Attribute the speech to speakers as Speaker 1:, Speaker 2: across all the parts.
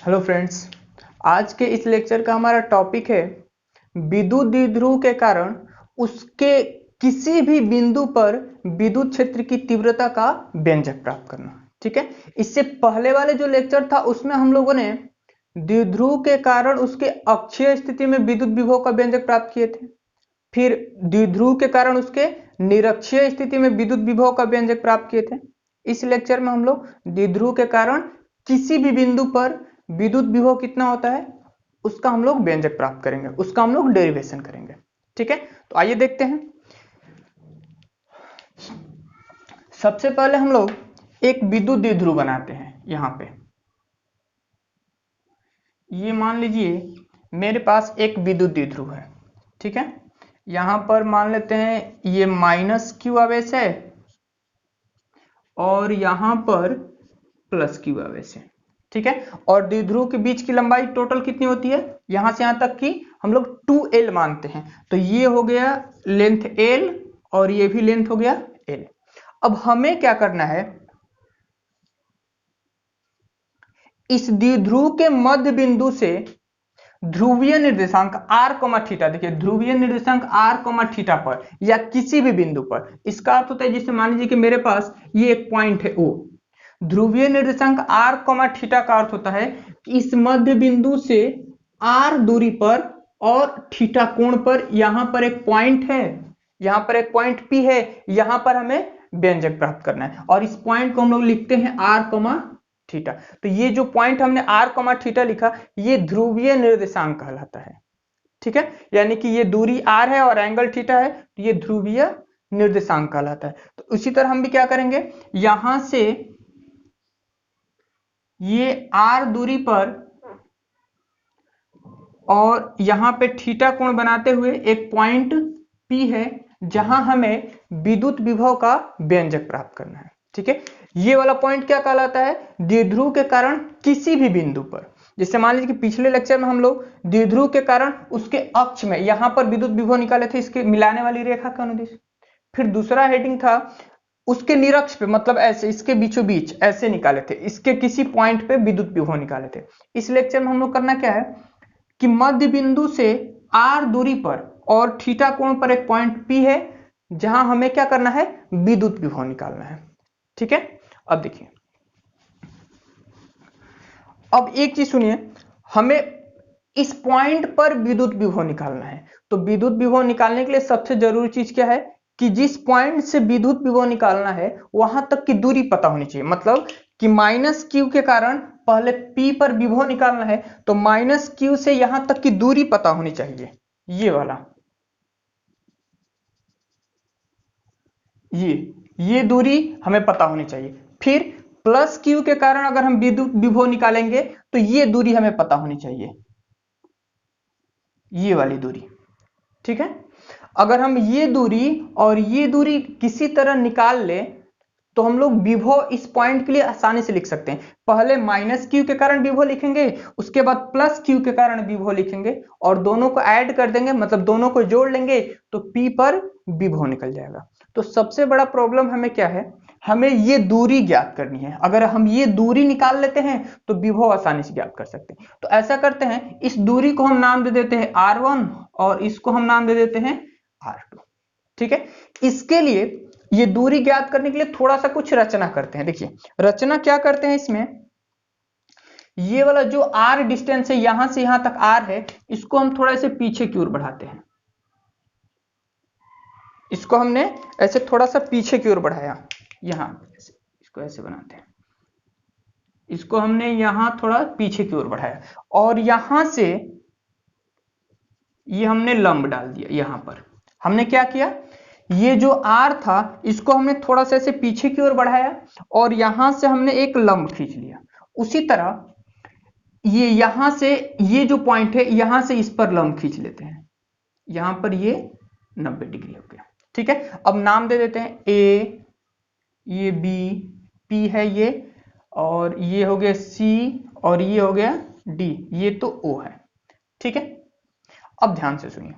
Speaker 1: Hello friends, आज के इस लेक्चर का हमारा टॉपिक है विद्युत द्विध्रुव के कारण उसके किसी भी बिंदु पर विद्युत क्षेत्र की तीव्रता का व्यंजक प्राप्त करना। ठीक है, इससे पहले वाले जो लेक्चर था उसमें हम लोगों ने द्विध्रुव के कारण उसके अक्षीय स्थिति में विद्युत विभव का व्यंजक प्राप्त किए थे। फिर द्विध्रुव के कारण उसके निरक्षीय स्थिति में विद्युत विभव का व्यंजक प्राप्त किए थे। इस लेक्चर में हम लोग द्विध्रुव के कारण किसी भी बिंदु पर विद्युत विभव कितना होता है उसका हम लोग व्यंजक प्राप्त करेंगे, उसका हम लोग डेरिवेशन करेंगे। ठीक है, तो आइए देखते हैं। सबसे पहले हम लोग एक विद्युत द्विध्रुव बनाते हैं। यहां पे ये मान लीजिए मेरे पास एक विद्युत द्विध्रुव है। ठीक है, यहां पर मान लेते हैं ये माइनस क्यू आवेश है और यहां पर प्लस क्यू आवेश है। ठीक है, और द्विध्रुव के बीच की लंबाई टोटल कितनी होती है, यहां से यहां तक की हम लोग 2l मानते हैं। तो ये हो गया लेंथ l और ये भी लेंथ हो गया l। अब हमें क्या करना है, इस द्विध्रुव के मध्य बिंदु से ध्रुवीय निर्देशांक r, थीटा, देखिए ध्रुवीय निर्देशांक r, थीटा पर या किसी भी बिंदु पर, इसका अर्थ होता है जैसे मान लीजिए कि मेरे पास ये एक पॉइंट है O, ध्रुवीय निर्देशांक r, थीटा का अर्थ होता है कि इस मध्य बिंदु से r दूरी पर और थीटा कोण पर यहां पर एक पॉइंट है, यहां पर एक पॉइंट P है, यहां पर हमें व्यंजक प्राप्त करना है और इस पॉइंट को हम लोग लिखते हैं r, थीटा। तो ये जो पॉइंट हमने r, थीटा लिखा, ये ध्रुवीय निर्देशांक कहलाता है। ठीक है, यानी कि ये दूरी r है और एंगल थीटा है, तो ये ध्रुवीय निर्देशांक कहलाता है। तो उसी तरह हम भी क्या करेंगे, यहां से ये r दूरी पर और यहां पे थीटा कोण बनाते हुए एक पॉइंट P है जहां हमें विद्युत विभव का व्यंजक प्राप्त करना है। ठीक है, ये वाला पॉइंट क्या कहलाता है, द्विध्रुव के कारण किसी भी बिंदु पर। जैसे मान लीजिए कि पिछले लेक्चर में हम लोग द्विध्रुव के कारण उसके अक्ष में यहां पर विद्युत विभव निकाले थे, इसके मिलाने वाली रेखा का अनुदिश। फिर दूसरा हेडिंग था उसके निरक्ष पे, मतलब ऐसे इसके बीचों बीच ऐसे निकाले थे, इसके किसी पॉइंट पे विद्युत विभव निकाले थे। इस लेक्चर में हम लोग करना क्या है कि मध्य बिंदु से r दूरी पर और थीटा कोण पर एक पॉइंट P है जहां हमें क्या करना है, विद्युत विभव निकालना है। ठीक है, अब देखिए, अब एक चीज सुनिए, हमें इस पॉइंट पर विद्युत विभव निकालना है। तो विद्युत विभव निकालने के लिए सबसे जरूरी चीज क्या है कि जिस पॉइंट से विद्युत विभव निकालना है वहां तक की दूरी पता होनी चाहिए। मतलब कि माइनस क्यू के कारण पहले P पर विभव निकालना है, तो माइनस क्यू से यहां तक की दूरी पता होनी चाहिए, ये वाला, ये दूरी हमें पता होनी चाहिए। फिर प्लस क्यू के कारण अगर हम विद्युत विभव निकालेंगे तो ये दूरी हमें पता होनी चाहिए, ये वाली दूरी। ठीक है, अगर हम ये दूरी और ये दूरी किसी तरह निकाल ले तो हम लोग विभव इस पॉइंट के लिए आसानी से लिख सकते हैं। पहले माइनस क्यू के कारण विभव लिखेंगे, उसके बाद प्लस क्यू के कारण विभव लिखेंगे और दोनों को ऐड कर देंगे, मतलब दोनों को जोड़ लेंगे तो P पर विभव निकल जाएगा। तो सबसे बड़ा प्रॉब्लम हमें क्या है, हमें ये दूरी ज्ञात करनी है। अगर हम ये दूरी निकाल लेते हैं तो विभव आसानी से ज्ञात कर सकते हैं। तो ऐसा करते हैं, इस दूरी को हम नाम दे देते हैं r1 और इसको हम नाम दे देते हैं r2। ठीक है, इसके लिए ये दूरी ज्ञात करने के लिए थोड़ा सा कुछ रचना करते हैं। देखिए रचना क्या करते हैं, इसमें ये वाला जो r डिस्टेंस है यहां से यहां तक r है, इसको हम थोड़ा ऐसे पीछे की ओर बढ़ाते हैं। इसको हमने ऐसे थोड़ा सा पीछे की ओर बढ़ाया, यहां इसको ऐसे बनाते हैं, इसको हमने यहां थोड़ा पीछे की ओर बढ़ाया और यहां से ये हमने लंब डाल दिया। यहां पर हमने क्या किया, ये जो r था इसको हमने थोड़ा सा ऐसे पीछे की ओर बढ़ाया और यहां से हमने एक लंब खींच लिया। उसी तरह ये यहां से ये जो पॉइंट है यहां से इस पर लंब खींच लेते हैं, यहां पर ये 90 डिग्री हो गया। ठीक है, अब नाम दे देते हैं A, ये B, P है ये, और ये हो गया C और ये हो गया D, ये तो O है। ठीक है, अब ध्यान से सुनिए,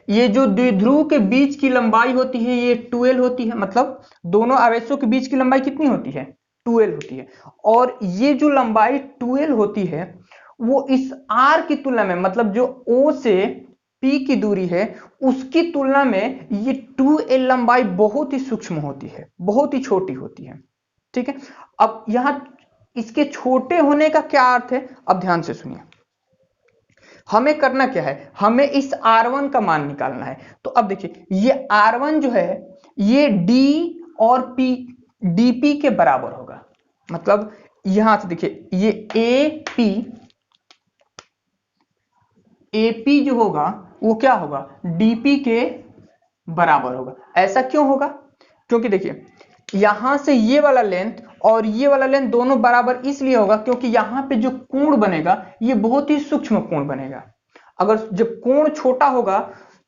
Speaker 1: ये जो द्विध्रुव के बीच की लंबाई होती है ये 2l होती है। मतलब दोनों आवेशों के बीच की लंबाई कितनी होती है, 12 होती है। और ये जो लंबाई 12 होती है वो इस r की तुलना में, मतलब जो O से P की दूरी है उसकी तुलना में ये 2l लंबाई बहुत ही सूक्ष्म होती है, बहुत ही छोटी होती है। ठीक है, अब यहां इसके छोटे होने का क्या अर्थ है, अब ध्यान से सुनिए। हमें करना क्या है, हमें इस R1 का मान निकालना है। तो अब देखिए ये R1 जो है ये D और P dP के बराबर होगा। मतलब यहां से देखिए ये AP जो होगा वो क्या होगा, DP के बराबर होगा। ऐसा क्यों होगा, क्योंकि देखिए यहां से ये वाला लेंथ और ये वाला लेंथ दोनों बराबर इसलिए होगा क्योंकि यहां पे जो कोण बनेगा ये बहुत ही सूक्ष्म कोण बनेगा। अगर जब कोण छोटा होगा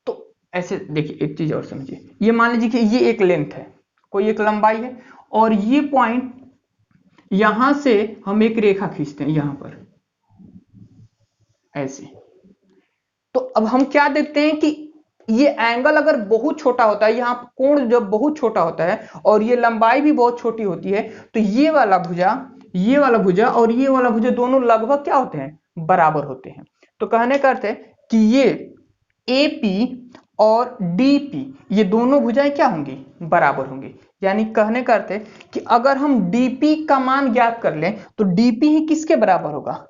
Speaker 1: तो ऐसे देखिए, एक चीज और समझिए, ये मान लीजिए कि ये एक लेंथ है, कोई एक लंबाई है, और ये पॉइंट यहां से हम एक रेखा खींचते हैं यहां पर ऐसे। तो अब हम क्या देखते हैं कि ये एंगल अगर बहुत छोटा होता है, यहां कोण जब बहुत छोटा होता है और ये लंबाई भी बहुत छोटी होती है, तो ये वाला भुजा और ये वाला भुजा दोनों लगभग क्या होते हैं, बराबर होते हैं। तो कहने का अर्थ है कि ये AP और DP ये दोनों भुजाएं क्या होंगी, बराबर होंगी। यानी कहने का अर्थ है कि अगर हम DP का मान ज्ञात कर लें तो DP ही किसके बराबर होगा,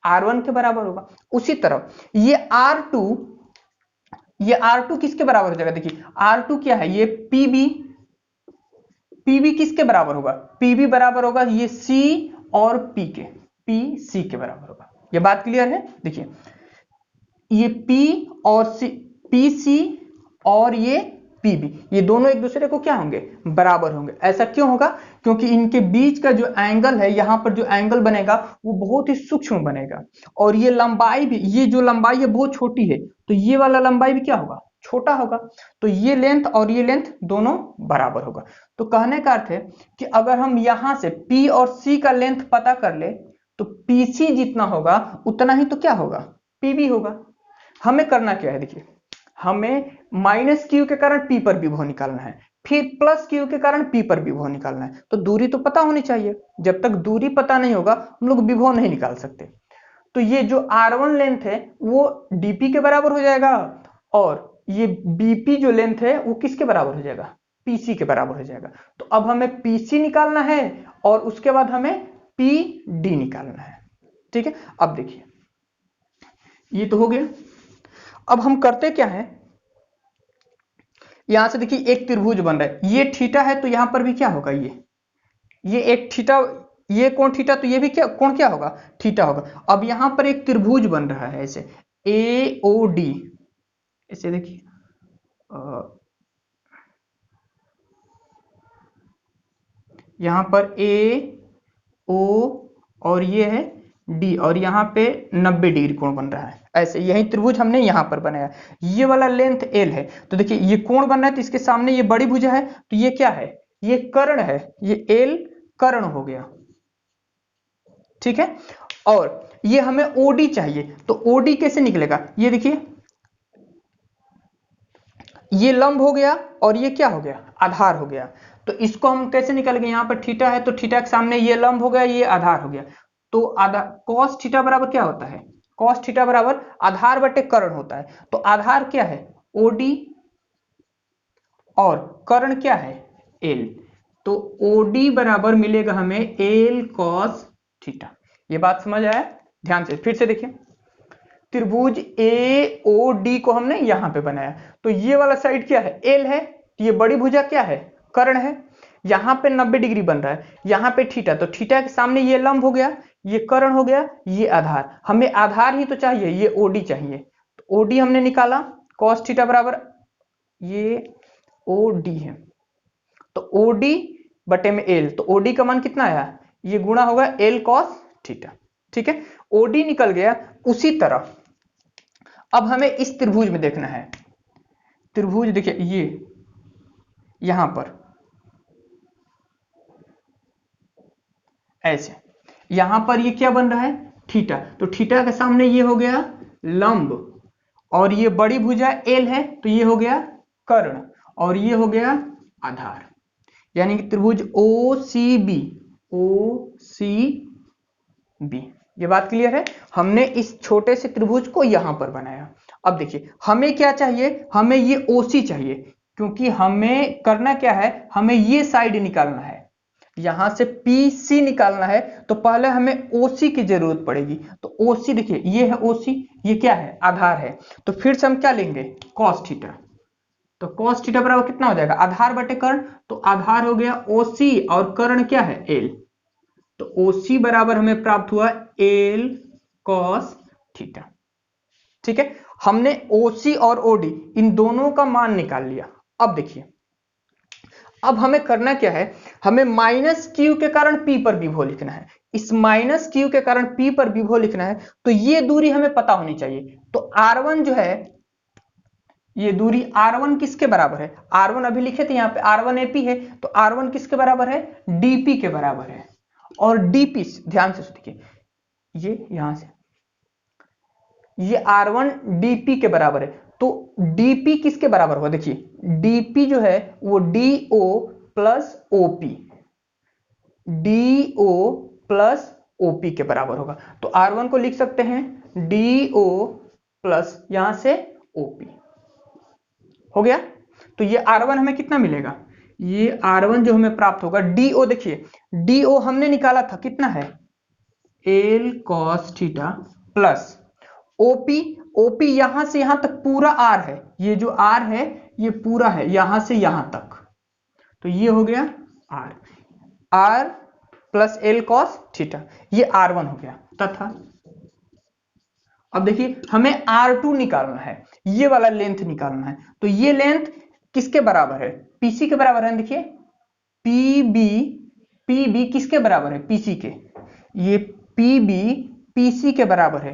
Speaker 1: R1 के बराबर होगा। उसी तरह ये R2 किसके बराबर हो जाएगा, देखिए R2 क्या है, ये PB किसके बराबर होगा, PB बराबर होगा ये C और PC के बराबर होगा। ये बात क्लियर है। देखिए ये P और PC और ये PB ये दोनों एक दूसरे को क्या होंगे, बराबर होंगे। ऐसा क्यों होगा, क्योंकि इनके बीच का जो एंगल है, यहां पर जो एंगल बनेगा वो बहुत ही सूक्ष्म बनेगा, और ये लंबाई भी, ये जो लंबाई है बहुत छोटी है, तो ये वाला लंबाई भी क्या होगा, छोटा होगा। तो ये लेंथ और ये लेंथ दोनों बराबर होगा। तो कहने का अर्थ है कि अगर हम यहां से P और C का लेंथ पता कर ले तो PC जितना होगा उतना ही तो क्या होगा, PB होगा। हमें करना क्या है, देखिए हमें -q के कारण P पर विभव निकालना है, फिर +q के कारण P पर विभव निकालना है। तो दूरी तो पता होनी चाहिए, जब तक दूरी पता नहीं होगा हम लोग विभव नहीं निकाल सकते। तो ये जो R1 लेंथ है वो DP के बराबर हो जाएगा, और ये BP जो लेंथ है वो किसके बराबर हो जाएगा, PC के बराबर हो जाएगा। तो अब हमें PC निकालना है और उसके बाद हमें PD निकालना है। ठीक है, अब देखिए ये तो हो गया। अब हम करते क्या है, यहां से देखिए एक त्रिभुज बन रहा है, ये थीटा है तो यहां पर भी क्या होगा, ये एक थीटा, ये कोण थीटा, तो ये भी क्या कोण क्या होगा, थीटा होगा। अब यहां पर एक त्रिभुज बन रहा है ऐसे AOD, ऐसे देखिए यहां पर AO और ये है D, और यहाँ पे 90 डिग्री कोण बन रहा है ऐसे। यही त्रिभुज हमने यहाँ पर बनाया, ये वाला लेंथ L है। तो देखिए ये कोण बन रहा है तो इसके सामने ये बड़ी भुजा है, तो ये क्या है, ये कर्ण है, ये L कर्ण हो गया। ठीक है, और ये हमें OD चाहिए, तो OD कैसे निकलेगा, ये देखिए ये लंब हो गया और ये क्या हो गया, आधार हो गया। तो इसको हम कैसे निकालेंगे, यहाँ पर थीटा है तो थीटा के सामने ये लंब हो गया, ये आधार हो गया। तो आधार कॉस थीटा बराबर क्या होता है, कॉस थीटा बराबर आधार बटे कर्ण होता है। तो आधार क्या है OD और कर्ण क्या है L, तो OD बराबर मिलेगा हमें L cos थीटा। ये बात समझ आया, ध्यान से फिर से देखिए, त्रिभुज AOD को हमने यहां पे बनाया, तो ये वाला साइड क्या है, L है, ये बड़ी भुजा क्या है, कर्ण है, यहां पे 90 डिग्री बन रहा है, यहां पे थीटा, तो थीटा के सामने ये लंब हो गया, ये कर्ण हो गया, ये आधार। हमें आधार ही तो चाहिए, ये OD चाहिए, तो OD हमने निकाला, cos थीटा बराबर ये OD है, तो OD बटे में L, तो OD का मान कितना आया, ये गुणा होगा L cos थीटा। ठीक है, OD निकल गया। उसी तरह अब हमें इस त्रिभुज में देखना है, त्रिभुज देखिए ये यहां पर ऐसे, यहां पर ये क्या बन रहा है, थीटा, तो थीटा के सामने ये हो गया लंब, और ये बड़ी भुजा L है तो ये हो गया कर्ण, और ये हो गया आधार। यानी कि त्रिभुज OCB OCB। ये बात क्लियर है। हमने इस छोटे से त्रिभुज को यहां पर बनाया। अब देखिए हमें क्या चाहिए, हमें ये OC चाहिए, क्योंकि हमें करना क्या है, हमें ये साइड निकालना है, यहां से PC निकालना है, तो पहले हमें OC की जरूरत पड़ेगी। तो OC देखिए ये है OC, ये क्या है, आधार है। तो फिर से हम क्या लेंगे, cos थीटा। तो cos थीटा बराबर कितना हो जाएगा, आधार बटे कर्ण। तो आधार हो गया OC और कर्ण क्या है, L। तो OC बराबर हमें प्राप्त हुआ L cos थीटा। ठीक है, हमने OC और OD इन दोनों का मान निकाल लिया। अब देखिए, अब हमें करना क्या है, हमें माइनस Q के कारण P पर विभव लिखना है। इस माइनस Q के कारण P पर विभव लिखना है, तो ये दूरी हमें पता होनी चाहिए। तो R1 जो है, ये दूरी R1 किसके बराबर है, R1 अभी लिखे थे यहाँ पे R1 AP है, तो R1 किसके बराबर है, DP के बराबर है। और DP ध्यान से देखिए, ये यहां से ये R1 DP के बराबर है, तो DP किसके बराबर होगा, देखिए DP जो है वो DO plus OP, DO plus OP के बराबर होगा। तो R1 को लिख सकते हैं DO प्लस यहां से OP हो गया। तो ये R1 हमें कितना मिलेगा, ये R1 जो हमें प्राप्त होगा, DO देखिए DO हमने निकाला था कितना है, L cos theta plus OP यहां से यहां तक पूरा R है, ये जो R है ये पूरा है यहां से यहां तक, तो ये हो गया R plus L cos theta, ये R1 हो गया। तथा अब देखिए हमें R2 निकालना है, ये वाला लेंथ निकालना है। तो ये लेंथ किसके बराबर है, PC के बराबर है। देखिए PB किसके बराबर है, PC के, ये PB PC के बराबर है।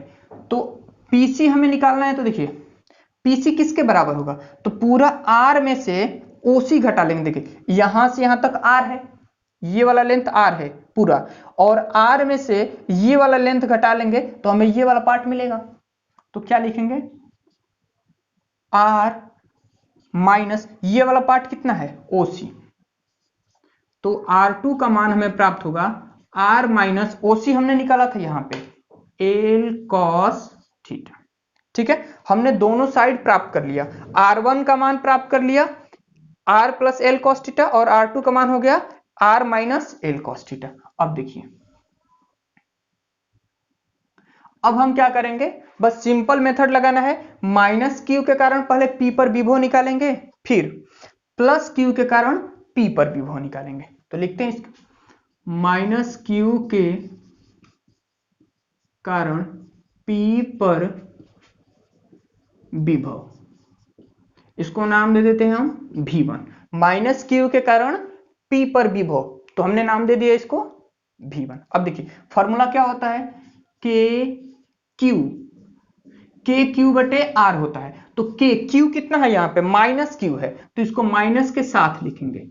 Speaker 1: तो PC हमें निकालना है, तो देखिए PC किसके बराबर होगा, तो पूरा R में से OC घटा लेंगे। देखिए यहां से यहां तक R है, ये वाला लेंथ R है पूरा, और R में से ये वाला लेंथ घटा लेंगे तो हमें ये वाला पार्ट मिलेगा। तो क्या लिखेंगे, R माइनस ये वाला पार्ट कितना है, OC। तो R2 का मान हमें प्राप्त होगा R माइनस OC हमने निकाला था यहां पे L cos थीटा। ठीक है, हमने दोनों साइड प्राप्त कर लिया, R1 का मान प्राप्त कर लिया R plus L cos theta, और R2 का मान हो गया R minus L cos theta. अब देखिए, अब हम क्या करेंगे, बस सिंपल मेथड लगाना है। माइनस Q के कारण पहले P पर विभव निकालेंगे, फिर प्लस Q के कारण P पर विभव निकालेंगे। तो लिखते हैं इसको, माइनस Q के कारण P पर विभव, इसको नाम दे देते हैं हम V1। माइनस Q के कारण P पर विभव, तो हमने नाम दे दिया इसको V1। अब देखिए फॉर्मूला क्या होता है, के क्यू बटे R होता है। तो Q कितना है, यहाँ पे माइनस Q है, तो इसको माइनस के साथ लिखेंगे,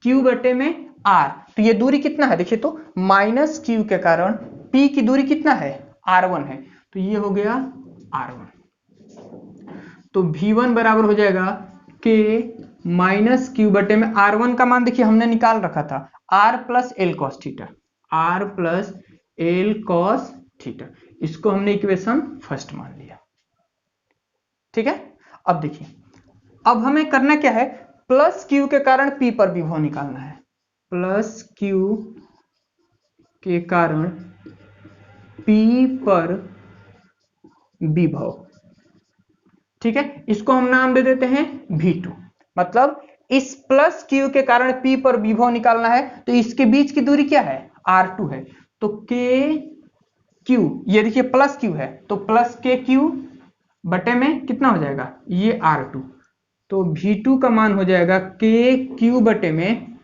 Speaker 1: Q बटे में R। तो ये दूरी कितना है, देखिए तो माइनस Q के कारण P की दूरी कितना है, R1 है, तो ये हो गया R1। तो V1 बराबर हो जाएगा K माइनस Q बटे में R1 का मान देखिए हमने निकाल रखा था R plus L cos theta, R plus L cos theta, इसको हमने इक्वेशन फर्स्ट मान लिया। ठीक है, अब देखिए, अब हमें करना क्या है, प्लस Q के कारण P पर विभव निकालना है, प्लस Q के कारण P पर विभव। ठीक है, इसको हम नाम दे देते हैं V2। मतलब इस प्लस Q के कारण P पर विभव निकालना है, तो इसके बीच की दूरी क्या है, R2 है। तो K Q, ये देखिए प्लस Q है, तो प्लस के Q बटे में कितना हो जाएगा, ये R2। तो V2 का मान हो जाएगा के Q बटे में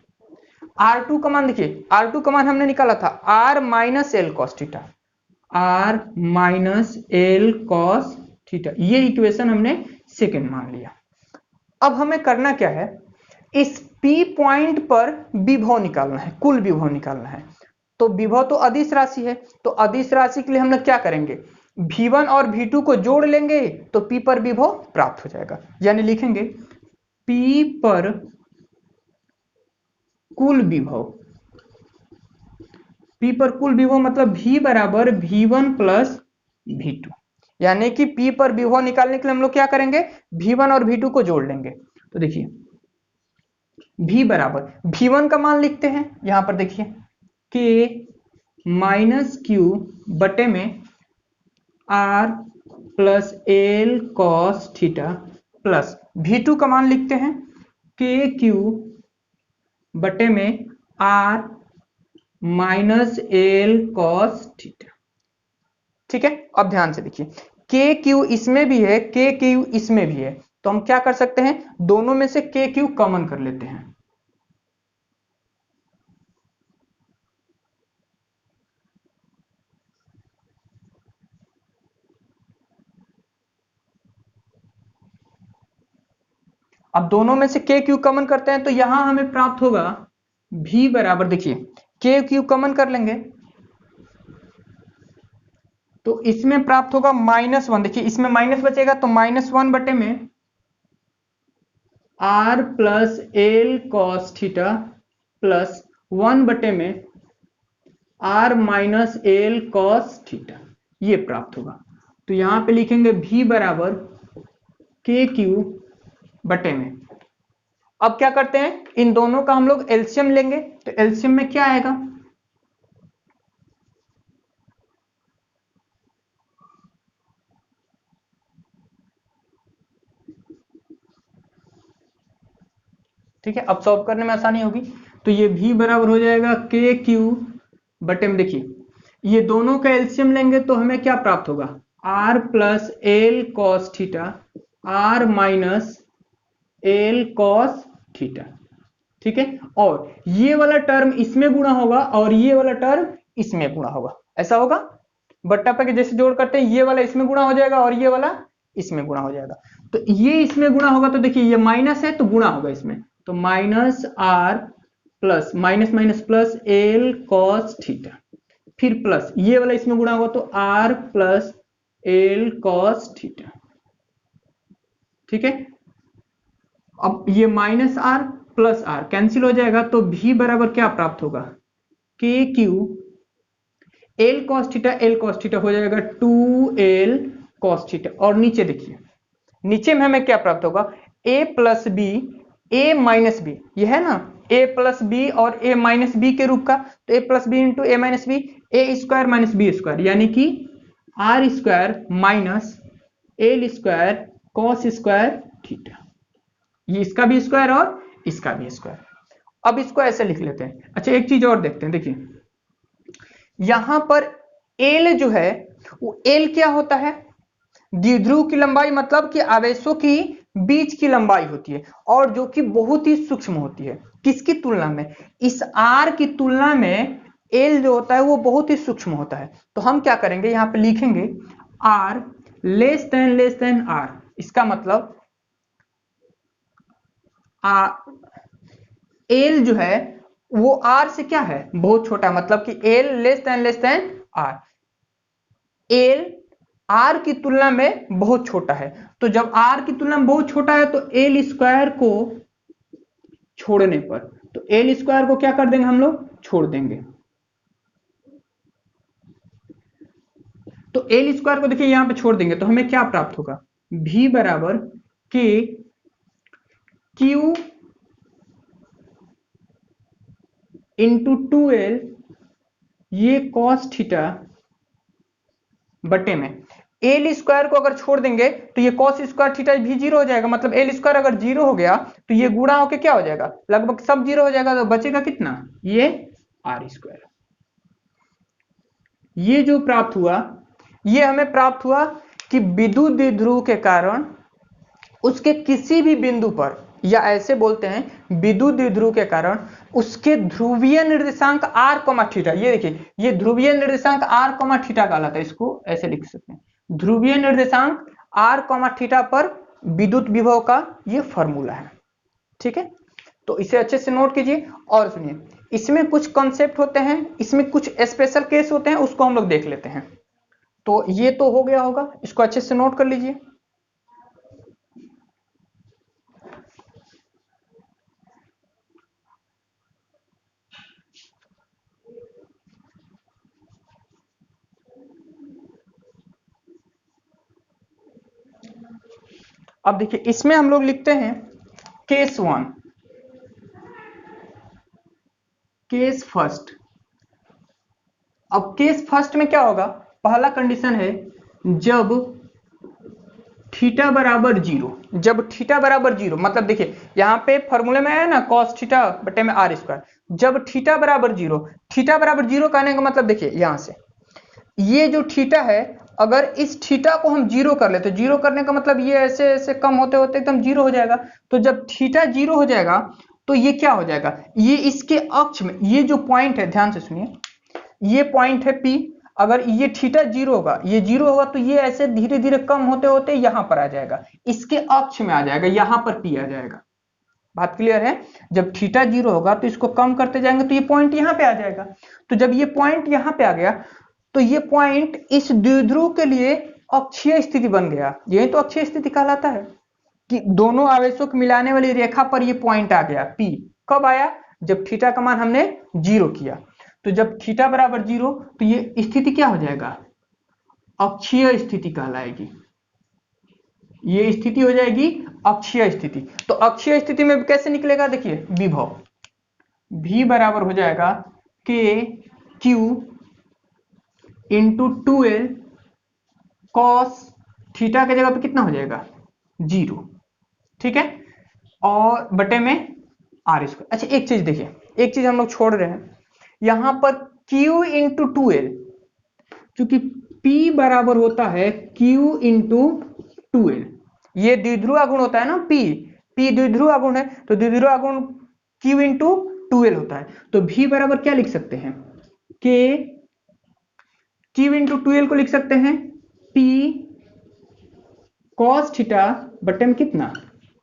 Speaker 1: R2 का मान, देखिए R2 का मान हमने निकाला था R minus L cos theta, R minus L cos theta, ये इक्वेशन हमने सेकंड मान लिया। अब हमें करना क्या है, इस P पॉइंट पर विभव निकालना है, कुल विभव निकालना है। तो विभव तो अदिश राशि है, तो अदिश राशि के लिए हम लोग क्या करेंगे, V1 और V2 को जोड़ लेंगे तो P पर विभव प्राप्त हो जाएगा। यानी लिखेंगे P पर कुल विभव P पर कुल विभव मतलब V बराबर V1 प्लस V2, यानी कि P पर विभव निकालने के लिए हम लोग क्या करेंगे, V1 और V2 को जोड़ लेंगे। तो देखिए V बराबर V1 का मान लिखते हैं, यहां पर देखिए K माइनस क्यू बटे में R plus L cos theta plus V2 का मान लिखते हैं के क्यू बटे में R minus L cos theta. ठीक है, अब ध्यान से देखिए के क्यू इसमें भी है, के क्यू इसमें भी है, तो हम क्या कर सकते हैं, दोनों में से के क्यू कॉमन कर लेते हैं। अब दोनों में से के क्यू कॉमन करते हैं तो यहां हमें प्राप्त होगा V बराबर, देखिए के क्यू कॉमन कर लेंगे तो इसमें प्राप्त होगा -1, देखिए इसमें माइनस बचेगा तो -1 बटे में R plus L cos theta plus 1 बटे में R minus L cos theta, ये प्राप्त होगा। तो यहां पे लिखेंगे V बराबर के क्यू बटे में, अब क्या करते हैं, इन दोनों का हम लोग एलसीएम लेंगे, तो एलसीएम में क्या आएगा, ठीक है, अब सॉल्व करने में आसानी होगी। तो ये V बराबर हो जाएगा के क्यू बटे में, देखिए ये दोनों का एलसीएम लेंगे तो हमें क्या प्राप्त होगा, R plus L cos theta R minus L cos theta. ठीक है, और ये वाला टर्म इसमें गुणा होगा और ये वाला टर्म इसमें गुणा होगा, ऐसा होगा, बट्टा पे जैसे जोड़ करते हैं, ये वाला इसमें गुणा हो जाएगा और ये वाला इसमें गुणा हो जाएगा। तो ये इसमें गुणा होगा तो देखिए ये माइनस है तो गुणा होगा इसमें, तो minus R plus minus minus plus L cos theta, फिर प्लस ये वाला इसमें गुणा होगा तो R plus L cos theta. ठीक है, अब ये minus R plus R cancel हो जाएगा तो V बराबर क्या प्राप्त होगा, के क्यू एल कॉस थीटा हो जाएगा 2l कॉस थीटा, और नीचे देखिए नीचे में हमें क्या प्राप्त होगा, a plus B A minus B, यह है ना a प्लस बी और a माइनस बी के रूप का, तो a plus B into A minus B, A square minus B square, यानी कि R square minus L square cos square theta, ये इसका भी स्क्वायर और इसका भी स्क्वायर। अब इसको ऐसे लिख लेते हैं। अच्छा एक चीज और देखते हैं, देखिए यहां पर एल जो है वो एल क्या होता है, द्विध्रुव की लंबाई, मतलब कि आवेशों की बीच की लंबाई होती है और जो कि बहुत ही सूक्ष्म होती है, किसकी तुलना में, इस आर की तुलना में एल जो होता है वो बहुत ही सूक्ष्म होता है। तो हम क्या करेंगे, यहां पे लिखेंगे आर लेस देन आर, इसका मतलब एल जो है वो आर से क्या है, बहुत छोटा, मतलब कि L less than R, L R की तुलना में बहुत छोटा है, तो जब आर की तुलना में बहुत छोटा है तो एल स्क्वायर को छोड़ने पर, तो एल स्क्वायर को क्या कर देंगे हम लोग, छोड़ देंगे, तो एल स्क्वायर को देखिए यहां पे छोड़ देंगे तो हमें क्या प्राप्त होगा, V बराबर के क्यू इंटू 2l ये कॉस थीटा बटे में एल स्क्वायर को अगर छोड़ देंगे तो ये कॉस स्क्वायर थीटा भी जीरो हो जाएगा, मतलब एल स्क्वायर अगर जीरो हो गया तो ये गुणा होके क्या हो जाएगा, लगभग सब जीरो हो जाएगा, तो बचेगा कितना, ये आर स्क्वायर। ये जो प्राप्त हुआ, ये हमें प्राप्त हुआ कि विद्युत द्विध्रुव के कारण उसके किसी भी बिंदु पर, या ऐसे बोलते हैं विद्युत द्विध्रुव के कारण उसके ध्रुवीय निर्देशांक आर कॉमा थीटा, ये देखिए ये ध्रुवीय निर्देशांक आर कॉमा थीटा कहलाता है, इसको ऐसे लिख सकते हैं, ध्रुवीय निर्देशांक आर कॉमा थीटा पर विद्युत विभव का ये फॉर्मूला है। ठीक है, तो इसे अच्छे से नोट कीजिए और सुनिए, इसमें कुछ कॉन्सेप्ट होते हैं, इसमें कुछ स्पेशल केस होते हैं, उसको हम लोग देख लेते हैं। तो ये तो हो गया होगा, इसको अच्छे से नोट कर लीजिए। अब देखिए इसमें हम लोग लिखते हैं केस 1, केस फर्स्ट। अब केस फर्स्ट में क्या होगा, पहला कंडीशन है जब थीटा बराबर जीरो। जब थीटा बराबर जीरो मतलब देखिए यहाँ पे फॉर्मूले में है ना कॉस थीटा बटे में आर स्क्वायर। जब थीटा बराबर जीरो, थीटा बराबर जीरो कहने का मतलब देखिए यहाँ से ये जो थीटा है, अगर इस थीटा को हम जीरो कर ले तो जीरो करने का मतलब ये ऐसे ऐसे कम होते होते एकदम जीरो हो जाएगा। तो जब थीटा जीरो हो जाएगा तो ये क्या हो जाएगा, ये इसके अक्ष में ये जो पॉइंट है, ध्यान से सुनिए, ये पॉइंट है P। अगर ये थीटा जीरो होगा, ये जीरो होगा तो ये ऐसे धीरे धीरे कम होते होते यहां पर आ जाएगा, इसके अक्ष में आ जाएगा, यहां पर P आ जाएगा। बात क्लियर है। जब थीटा जीरो होगा तो इसको कम करते जाएंगे तो ये पॉइंट यहां पे आ जाएगा। तो जब ये पॉइंट यहां पे आ गया तो ये पॉइंट इस द्विध्रुव के लिए अक्षीय स्थिति बन गया। यही तो अक्षीय स्थिति कहलाता है कि दोनों आवेशों को मिलाने वाली रेखा पर ये पॉइंट आ गया P। कब आया, जब थीटा का मान हमने जीरो किया। तो जब थीटा बराबर जीरो तो ये स्थिति क्या हो जाएगा, अक्षीय स्थिति कहलाएगी। ये स्थिति हो जाएगी अक्षीय स्थिति। तो अक्षीय स्थिति में कैसे निकलेगा, देखिए विभव V बराबर हो जाएगा के Q into 2L cos theta के जगह पे कितना हो जाएगा जीरो, ठीक है, और बटे में आर स्क्वायर। अच्छा एक चीज देखिए, एक चीज हम लोग छोड़ रहे हैं यहां पर Q इंटू 2L, क्योंकि P बराबर होता है Q इंटू 2L। ये द्विध्रुव आघूर्ण होता है ना P द्विध्रुव आघूर्ण है, तो द्विध्रुव आघूर्ण Q इंटू 2L होता है। तो V बराबर क्या लिख सकते हैं, K Q इंटू 2L को लिख सकते हैं P cos थीटा बटे में कितना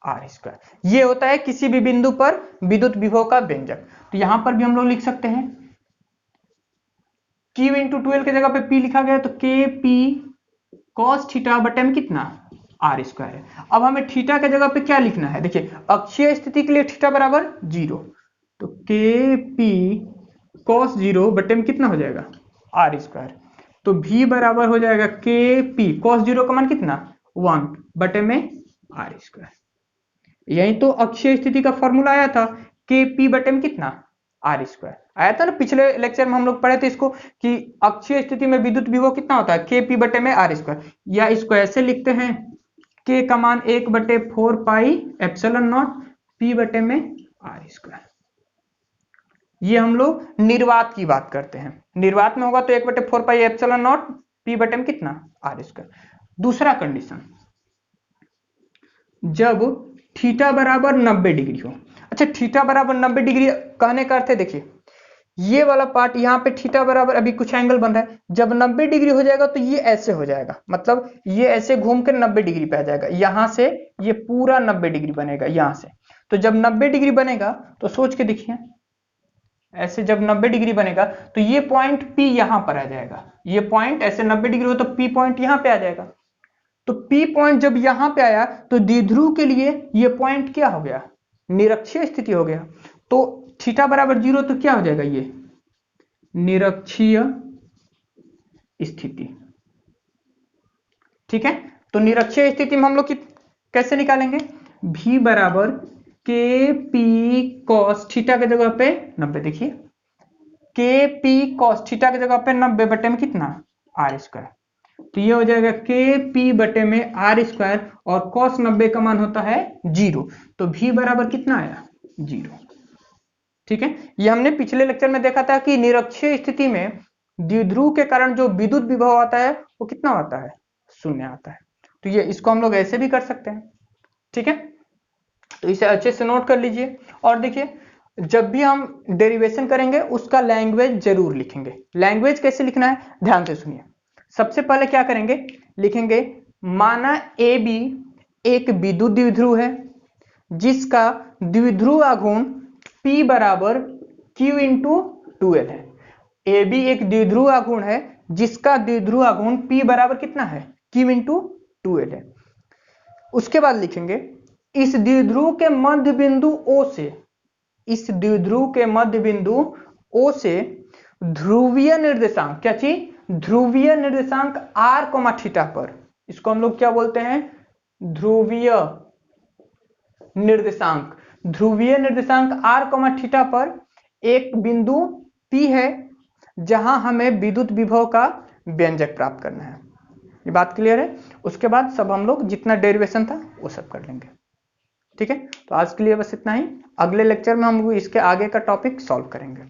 Speaker 1: आर स्क्वायर। ये होता है किसी भी बिंदु पर विद्युत विभव का व्यंजक। तो यहां पर भी हम लोग लिख सकते हैं Q इंटू 2L की जगह पे P लिखा गया, तो के पी कॉस थीटा बटे में कितना आर स्क्वायर है। अब हमें थीटा के जगह पे क्या लिखना है, देखिए अक्षीय स्थिति के लिए थीटा बराबर जीरो, तो के पी कॉस जीरो बटे में कितना हो जाएगा आर स्क्वायर। तो V बराबर हो जाएगा के पी कॉस जीरो का मान कितना 1 बटे में आर स्क्वायर। यही तो अक्षीय स्थिति का फॉर्मूला आया था, के पी बटे में कितना आर स्क्वायर आया था ना। पिछले लेक्चर में हम लोग पढ़े थे इसको कि अक्षीय स्थिति में विद्युत विभव कितना होता है के पी बटे में आर स्क्वायर। या इसको ऐसे लिखते हैं के का मान 1 बटे 4 पाई एप्सिलॉन नॉट पी बटे में आर स्क्वायर। ये हम लोग निर्वात की बात करते हैं, निर्वात में होगा तो 1 बटे 4 पाई एप्सिलॉन नॉट पी बटे में कितना आर स्क्वायर। दूसरा कंडीशन, जब थीटा बराबर 90 डिग्री हो। अच्छा थीटा बराबर 90 डिग्री कहने का अर्थ है, देखिए ये वाला पार्ट यहाँ पे थीटा बराबर अभी कुछ एंगल बन रहा है, जब 90 डिग्री हो जाएगा तो ये ऐसे हो जाएगा, मतलब ये ऐसे घूम कर 90 डिग्री पे आ जाएगा, यहां से ये पूरा 90 डिग्री बनेगा यहां से। तो जब 90 डिग्री बनेगा तो सोच के देखिए, ऐसे जब 90 डिग्री बनेगा तो ये पॉइंट P यहां पर आ जाएगा, ये पॉइंट ऐसे 90 डिग्री हो तो P पॉइंट यहां पे आ जाएगा। तो P पॉइंट जब यहां पे आया तो द्विध्रुव के लिए ये पॉइंट क्या हो गया, निरक्षीय स्थिति हो गया। तो थीटा बराबर जीरो तो क्या हो जाएगा, ये निरक्षीय स्थिति, ठीक है। तो निरक्षीय स्थिति में हम लोग कैसे निकालेंगे, V बराबर के पी कॉस थीटा के जगह पे 90, देखिए के पी कॉस थीटा के जगह पे 90 बटे में कितना आर स्क्वायर। तो ये हो जाएगा के पी बटे में आर स्क्वायर, और कॉस 90 का मान होता है जीरो, तो V बराबर कितना आया जीरो, ठीक है। ये हमने पिछले लेक्चर में देखा था कि निरक्षीय स्थिति में द्विध्रुव के कारण जो विद्युत विभव आता है वो कितना आता है, शून्य आता है। तो ये इसको हम लोग ऐसे भी कर सकते हैं, ठीक है। तो इसे अच्छे से नोट कर लीजिए। और देखिए जब भी हम डेरिवेशन करेंगे उसका लैंग्वेज जरूर लिखेंगे। लैंग्वेज कैसे लिखना है, ध्यान से सुनिए। सबसे पहले क्या करेंगे, लिखेंगे माना ए बी एक विद्युत द्विध्रुव है जिसका द्विध्रुव आघूर्ण P बराबर Q इंटू 2L है। ए बी एक द्विध्रुव आघूर्ण है जिसका द्विध्रुव आघूर्ण P बराबर कितना है Q इंटू 2L है। उसके बाद लिखेंगे इस द्विध्रुव के मध्य बिंदु O से, इस द्विध्रुव के मध्य बिंदु O से ध्रुवीय निर्देशांक, क्या चीज, ध्रुवीय निर्देशांक r, थीटा पर, इसको हम लोग क्या बोलते हैं ध्रुवीय निर्देशांक, ध्रुवीय निर्देशांक r, थीटा पर एक बिंदु P है जहां हमें विद्युत विभव का व्यंजक प्राप्त करना है। ये बात क्लियर है? उसके बाद सब हम लोग जितना डेरिवेशन था वो सब कर लेंगे। ठीक है, तो आज के लिए बस इतना ही। अगले लेक्चर में हम इसके आगे का टॉपिक सॉल्व करेंगे।